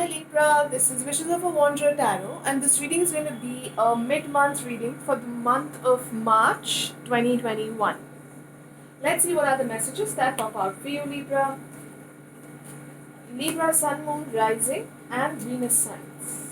Libra, this is Wishes of a Wanderer Tarot, and this reading is going to be a mid month reading for the month of March 2021. Let's see what are the messages that pop out for you, Libra. Libra, Sun, Moon, Rising, and Venus signs.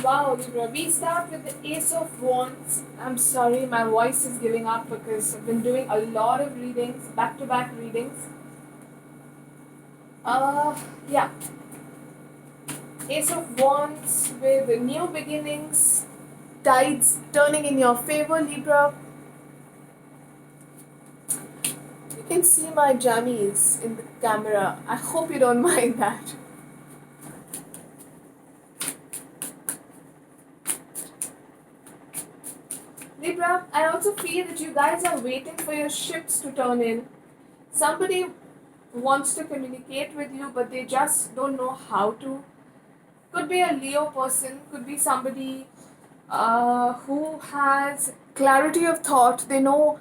Wow, Libra, we start with the Ace of Wands. I'm sorry, my voice is giving up because I've been doing a lot of readings, back to back readings. Uh, yeah. Ace of Wands with new beginnings, tides turning in your favor, Libra. You can see my jammies in the camera. I hope you don't mind that. Libra, I also feel that you guys are waiting for your ships to turn in. Somebody wants to communicate with you, but they just don't know how to. Could be a Leo person, could be somebody who has clarity of thought. They know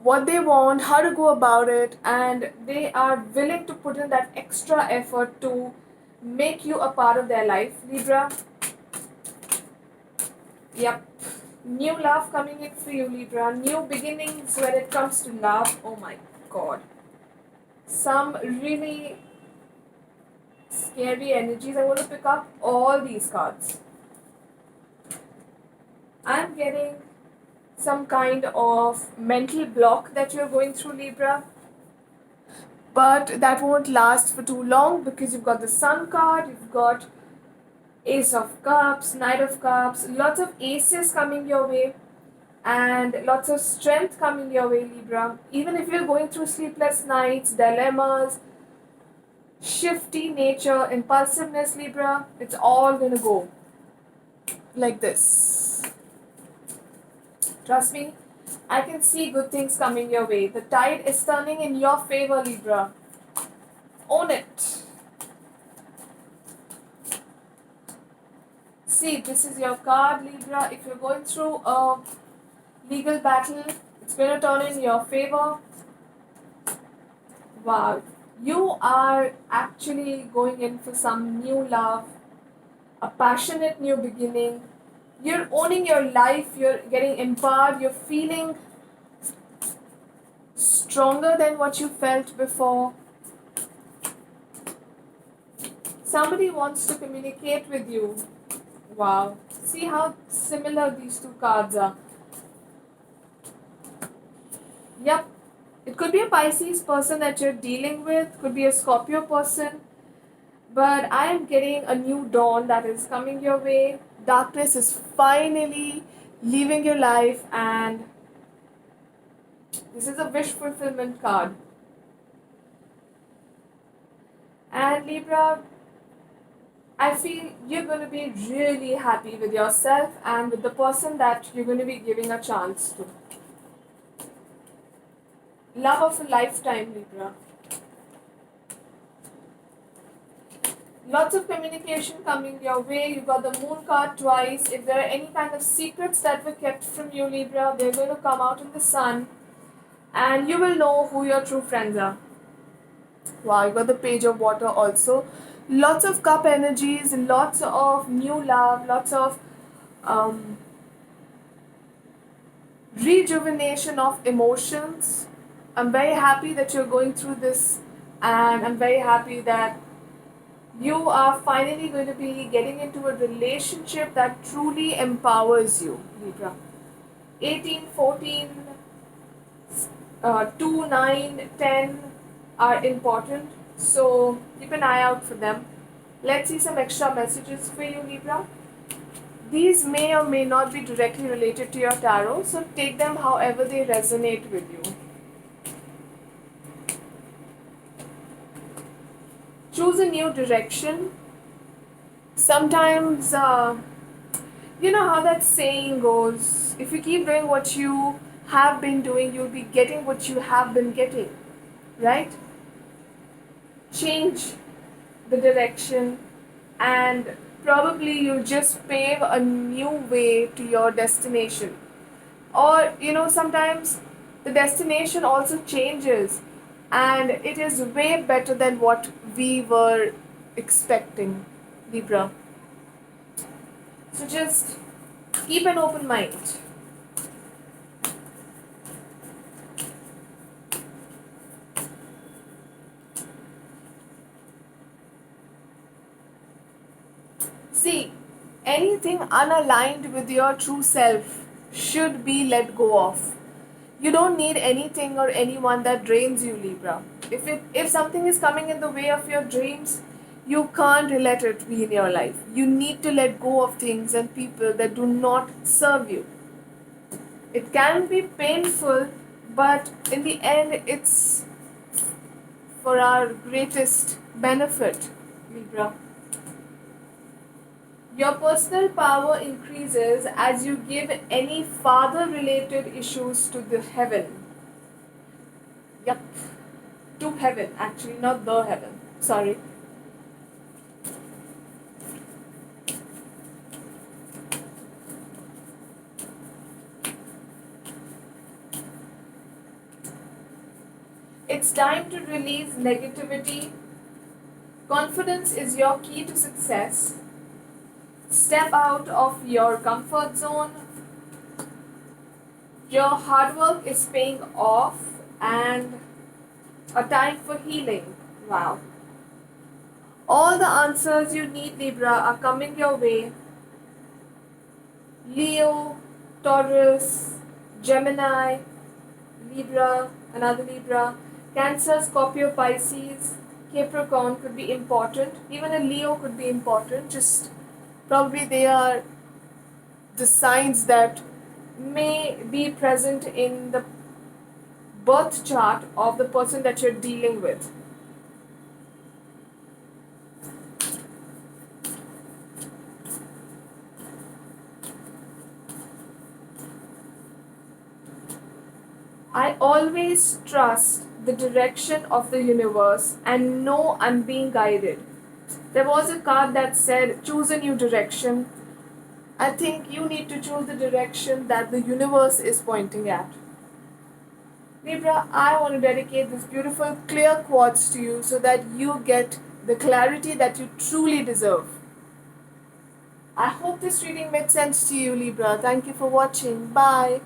what they want, how to go about it, and they are willing to put in that extra effort to make you a part of their life. Libra, yep. New love coming in for you, Libra. New beginnings when it comes to love. Oh my god. Some really scary energies. I want to pick up all these cards. I'm getting some kind of mental block that you're going through, Libra. But that won't last for too long because you've got the Sun card, you've got Ace of Cups, Knight of Cups, lots of aces coming your way and lots of strength coming your way, Libra. Even if you're going through sleepless nights, dilemmas, shifty nature, impulsiveness, Libra, it's all gonna go like this. Trust me, I can see good things coming your way. The tide is turning in your favor, Libra. Own it. See, this is your card, Libra. If you're going through a legal battle, it's going to turn in your favor. Wow. You are actually going in for some new love, a passionate new beginning. You're owning your life, you're getting empowered, you're feeling stronger than what you felt before. Somebody wants to communicate with you. Wow. See how similar these two cards are. Yep. It could be a Pisces person that you're dealing with, could be a Scorpio person. But I am getting a new dawn that is coming your way. Darkness is finally leaving your life, and this is a wish fulfillment card. And Libra, I feel you're going to be really happy with yourself and with the person that you're going to be giving a chance to. Love of a lifetime, Libra. Lots of communication coming your way. You got the Moon card twice. If there are any kind of secrets that were kept from you, Libra, they're going to come out in the sun. And you will know who your true friends are. Wow, you got the Page of Water also. Lots of cup energies, lots of new love, lots of um, rejuvenation of emotions. I'm very happy that you're going through this, and I'm very happy that you are finally going to be getting into a relationship that truly empowers you, Libra. 18, 14, 2, 9, 10 are important, so keep an eye out for them. Let's see some extra messages for you, Libra. These may or may not be directly related to your tarot, so take them however they resonate with you. Choose a new direction. Sometimes You know how that saying goes, if you keep doing what you have been doing, you'll be getting what you have been getting, right? Change the direction, and probably you'll just pave a new way to your destination. Or, sometimes the destination also changes, and it is way better than what we were expecting, Libra. So just keep an open mind. See, anything unaligned with your true self should be let go of. You don't need anything or anyone that drains you, Libra. If something is coming in the way of your dreams, you can't let it be in your life. You need to let go of things and people that do not serve you. It can be painful, but in the end, it's for our greatest benefit, Libra. Your personal power increases as you give any father related issues to the heaven. Yup, to heaven, actually, not the heaven. Sorry. It's time to release negativity. Confidence is your key to success. Step out of your comfort zone. Your hard work is paying off, and a time for healing. Wow. All the answers you need, Libra, are coming your way. Leo, Taurus, Gemini, Libra, another Libra, Cancer, Scorpio, Pisces, Capricorn could be important. Even a Leo could be important. Just probably they are the signs that may be present in the birth chart of the person that you're dealing with. I always trust the direction of the universe and know I'm being guided. There was a card that said, choose a new direction. I think you need to choose the direction that the universe is pointing at. Libra, I want to dedicate this beautiful clear quartz to you so that you get the clarity that you truly deserve. I hope this reading made sense to you, Libra. Thank you for watching. Bye.